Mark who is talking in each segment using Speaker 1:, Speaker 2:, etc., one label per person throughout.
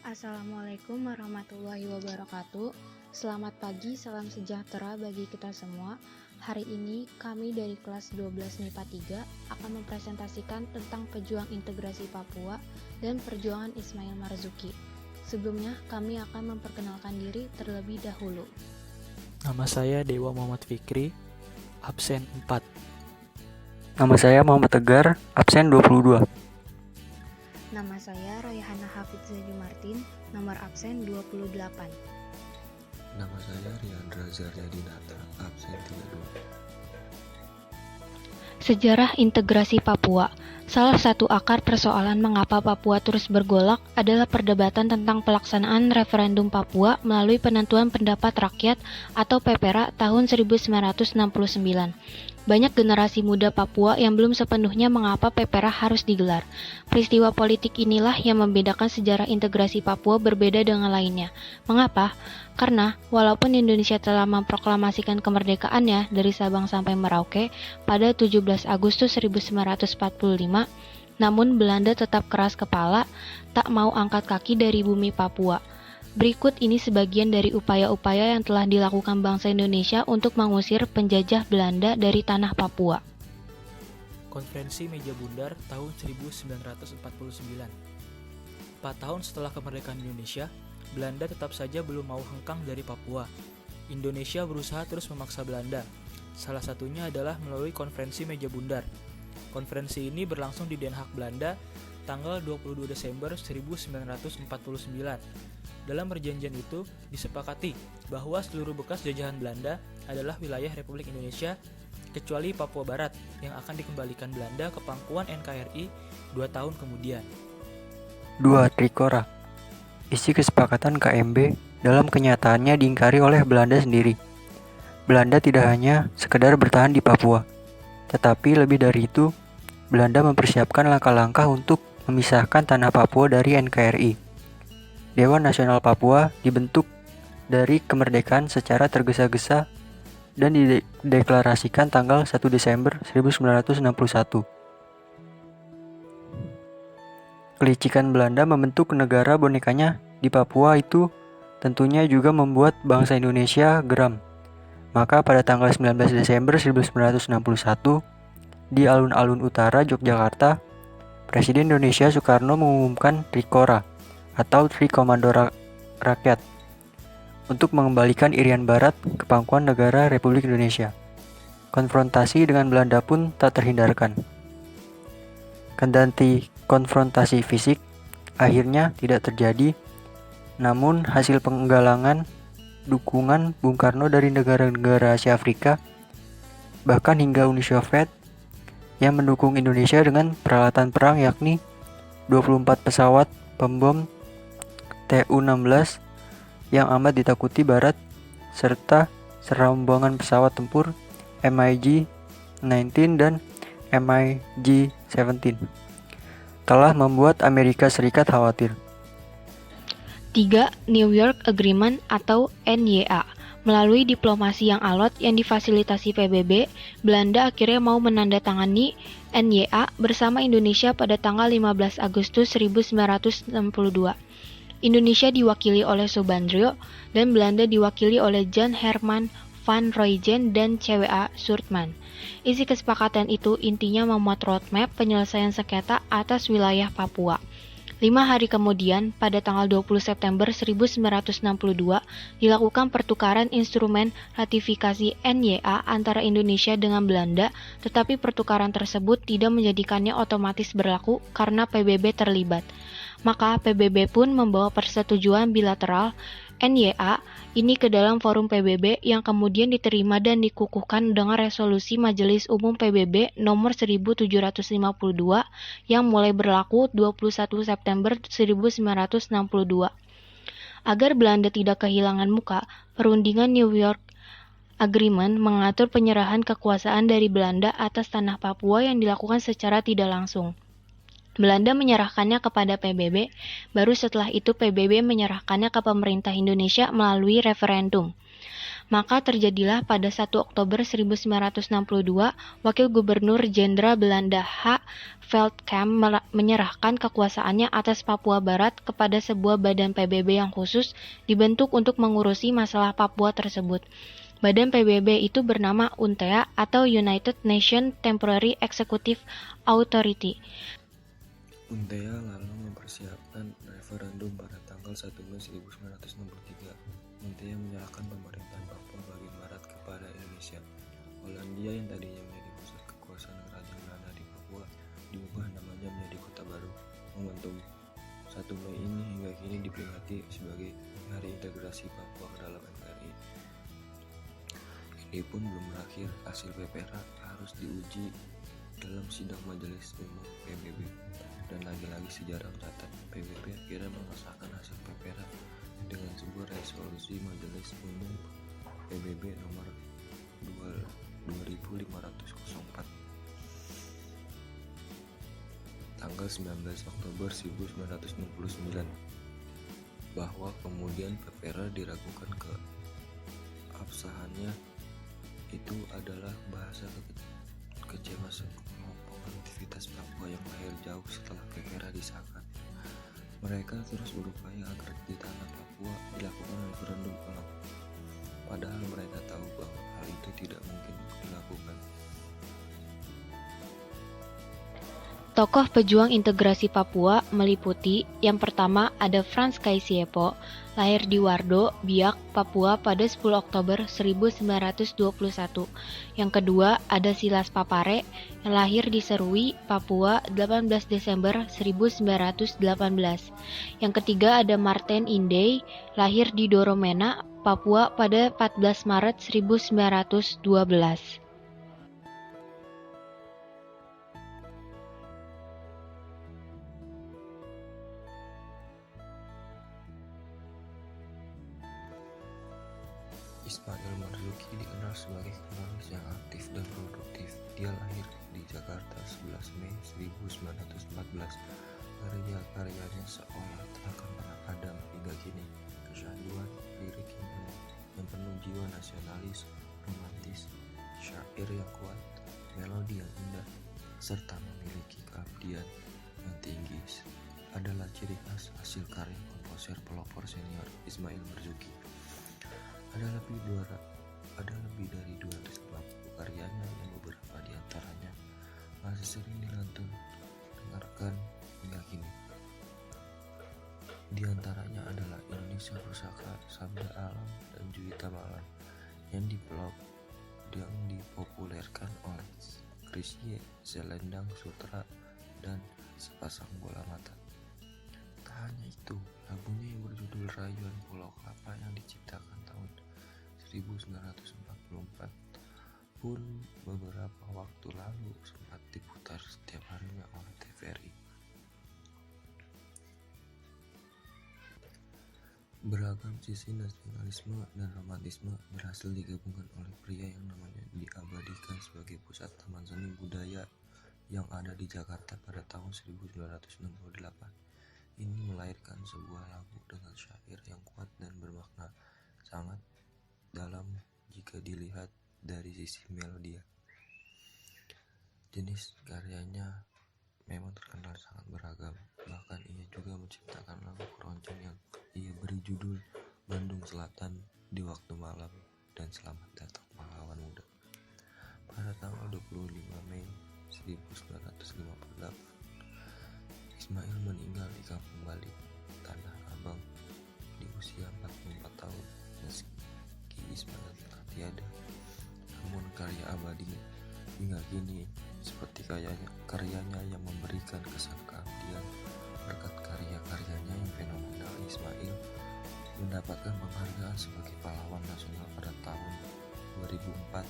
Speaker 1: Assalamualaikum warahmatullahi wabarakatuh. Selamat pagi, salam sejahtera bagi kita semua. Hari ini kami dari kelas 12 MIPA 3 akan mempresentasikan tentang pejuang integrasi Papua dan perjuangan Ismail Marzuki. Sebelumnya kami akan memperkenalkan diri terlebih dahulu.
Speaker 2: Nama saya Dewa Muhammad Fikri, absen 4.
Speaker 3: Nama saya Muhammad Tegar, absen 22.
Speaker 1: Nama saya Rayhana Hafidza Martin, nomor absen 28.
Speaker 4: Nama saya Riandra Zaryadinata, absen 32.
Speaker 1: Sejarah integrasi Papua. Salah satu akar persoalan mengapa Papua terus bergolak adalah perdebatan tentang pelaksanaan referendum Papua melalui penentuan pendapat rakyat atau PPRA tahun 1969. Banyak generasi muda Papua yang belum sepenuhnya mengapa PPRA harus digelar. Peristiwa politik inilah yang membedakan sejarah integrasi Papua berbeda dengan lainnya. Mengapa? Karena walaupun Indonesia telah memproklamasikan kemerdekaannya dari Sabang sampai Merauke pada 17 Agustus 1945, namun Belanda tetap keras kepala, tak mau angkat kaki dari bumi Papua. Berikut ini sebagian dari upaya-upaya yang telah dilakukan bangsa Indonesia untuk mengusir penjajah Belanda dari tanah Papua.
Speaker 2: Konferensi Meja Bundar tahun 1949. 4 tahun setelah kemerdekaan Indonesia, Belanda tetap saja belum mau hengkang dari Papua. Indonesia berusaha terus memaksa Belanda. Salah satunya adalah melalui Konferensi Meja Bundar. Konferensi ini berlangsung di Den Haag, Belanda, tanggal 22 Desember 1949. Dalam perjanjian itu disepakati bahwa seluruh bekas jajahan Belanda adalah wilayah Republik Indonesia kecuali Papua Barat yang akan dikembalikan Belanda ke pangkuan NKRI 2 tahun kemudian.
Speaker 3: 2. Trikora. Isi kesepakatan KMB dalam kenyataannya diingkari oleh Belanda sendiri. Belanda tidak hanya sekedar bertahan di Papua, tetapi lebih dari itu, Belanda mempersiapkan langkah-langkah untuk memisahkan tanah Papua dari NKRI. Dewan Nasional Papua dibentuk dari kemerdekaan secara tergesa-gesa dan dideklarasikan tanggal 1 Desember 1961. Kelicikan Belanda membentuk negara bonekanya di Papua itu tentunya juga membuat bangsa Indonesia geram. Maka pada tanggal 19 Desember 1961, di alun-alun utara Yogyakarta, Presiden Indonesia Soekarno mengumumkan Trikora atau Tri Komando Rakyat untuk mengembalikan Irian Barat ke pangkuan negara Republik Indonesia. Konfrontasi dengan Belanda pun tak terhindarkan. Kendati konfrontasi fisik akhirnya tidak terjadi, namun hasil penggalangan dukungan Bung Karno dari negara-negara Asia Afrika, bahkan hingga Uni Soviet yang mendukung Indonesia dengan peralatan perang yakni 24 pesawat pembom Tu-16 yang amat ditakuti Barat serta serombongan pesawat tempur MiG-19 dan MiG-17 telah membuat Amerika Serikat khawatir.
Speaker 1: 3. New York Agreement atau NYA. Melalui diplomasi yang alot yang difasilitasi PBB, Belanda akhirnya mau menandatangani NYA bersama Indonesia pada tanggal 15 Agustus 1962. Indonesia diwakili oleh Subandrio dan Belanda diwakili oleh Jan Herman van Rooijen dan CWA Surtman. Isi kesepakatan itu intinya memuat roadmap penyelesaian sengketa atas wilayah Papua. 5 hari kemudian, pada tanggal 20 September 1962, dilakukan pertukaran instrumen ratifikasi NYA antara Indonesia dengan Belanda, tetapi pertukaran tersebut tidak menjadikannya otomatis berlaku karena PBB terlibat. Maka PBB pun membawa persetujuan bilateral NYA ini ke dalam forum PBB yang kemudian diterima dan dikukuhkan dengan resolusi Majelis Umum PBB nomor 1752 yang mulai berlaku 21 September 1962. Agar Belanda tidak kehilangan muka, perundingan New York Agreement mengatur penyerahan kekuasaan dari Belanda atas tanah Papua yang dilakukan secara tidak langsung. Belanda menyerahkannya kepada PBB, baru setelah itu PBB menyerahkannya ke pemerintah Indonesia melalui referendum. Maka terjadilah pada 1 Oktober 1962, Wakil Gubernur Jenderal Belanda H. Veldkamp menyerahkan kekuasaannya atas Papua Barat kepada sebuah badan PBB yang khusus dibentuk untuk mengurusi masalah Papua tersebut. Badan PBB itu bernama UNTEA atau United Nations Temporary Executive Authority.
Speaker 4: UNTEA lalu mempersiapkan referendum pada tanggal 1 Mei 1963. UNTEA menyerahkan pemerintahan Papua bagian barat kepada Indonesia. Hollandia yang tadinya menjadi pusat kekuasaan kerajaan Belanda di Papua diubah namanya menjadi Kota Baru. Momentum 1 Mei ini hingga kini diperingati sebagai Hari Integrasi Papua ke dalam NKRI. Ini pun belum berakhir, hasil PPRA harus diuji dalam sidang Majelis Umum PBB. Dan lagi-lagi sejarah mencatat PBB akhirnya mengesahkan hasil PPRA dengan sebuah resolusi Majelis Umum PBB nomor 2504 tanggal 19 Oktober 1969, bahwa kemudian PPRA diragukan keabsahannya itu adalah bahasa kecewa sekelompok aktivitas Papua yang lahir jauh setelah PPRA disahkan. Mereka terus berupaya agar di tanah Papua dilakukan referendum ulang, padahal mereka tahu bahwa hal itu tidak mungkin dilakukan.
Speaker 1: Tokoh pejuang integrasi Papua meliputi yang pertama ada Frans Kaisiepo, lahir di Wardo, Biak, Papua pada 10 Oktober 1921. Yang kedua ada Silas Papare, yang lahir di Serui, Papua 18 Desember 1918. Yang ketiga ada Martin Indey, lahir di Doromena, Papua pada 14 Maret 1912.
Speaker 4: Ismail Marzuki dikenal sebagai komunis yang aktif dan produktif. Dia lahir di Jakarta 11 Mei 1914. Karya-karyanya seolah tak akan pernah padam hingga kini. Kesyahduan, lirik yang penuh jiwa nasionalis, romantis, syair yang kuat, melodi yang indah, serta memiliki keabdian yang tinggi adalah ciri khas hasil karya komposer pelopor senior Ismail Marzuki. Ada lebih dari 250 karyanya yang beberapa diantaranya masih sering dengarkan hingga kini. Di antaranya adalah Indonesia Pusaka, Sabda Alam, dan Juwita Malam yang dipopulerkan oleh Chrisye, Selendang Sutra, dan Sepasang Bola Mata. Tak hanya itu, lagunya yang berjudul Rayuan Pulau Kelapa yang diciptakan tahun 1944 pun beberapa waktu lalu sempat diputar setiap harinya oleh TVRI. Beragam sisi nasionalisme dan romantisme berhasil digabungkan oleh pria yang namanya diabadikan sebagai pusat taman seni budaya yang ada di Jakarta pada tahun 1968. Ini melahirkan sebuah lagu dengan syair yang kuat dan bermakna sangat dalam jika dilihat dari sisi melodia. Jenis karyanya memang terkenal sangat beragam, bahkan ia juga menciptakan lagu keroncong yang ia beri judul Bandung Selatan, Di Waktu Malam, dan Selamat Datang Pahlawan Muda. Pada tanggal 25 Mei 1958, Ismail meninggal di Kampung Bali, Tanah Abang, di usia 44 tahun. Meski Ismail telah tiada, namun karya abadinya hingga kini seperti karyanya yang memberikan kesan keabdian. Berkat karya-karyanya yang fenomenal, Ismail mendapatkan penghargaan sebagai pahlawan nasional pada tahun 2004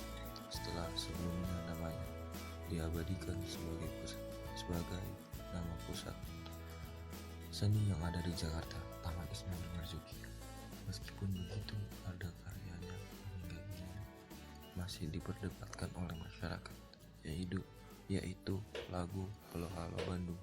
Speaker 4: setelah sebelumnya namanya diabadikan sebagai nama pusat seni yang ada di Jakarta, Taman Ismail Marzuki. Meskipun begitu, ada karyanya hingga kini masih diperdebatkan oleh masyarakat, yaitu lagu Halo Halo Bandung.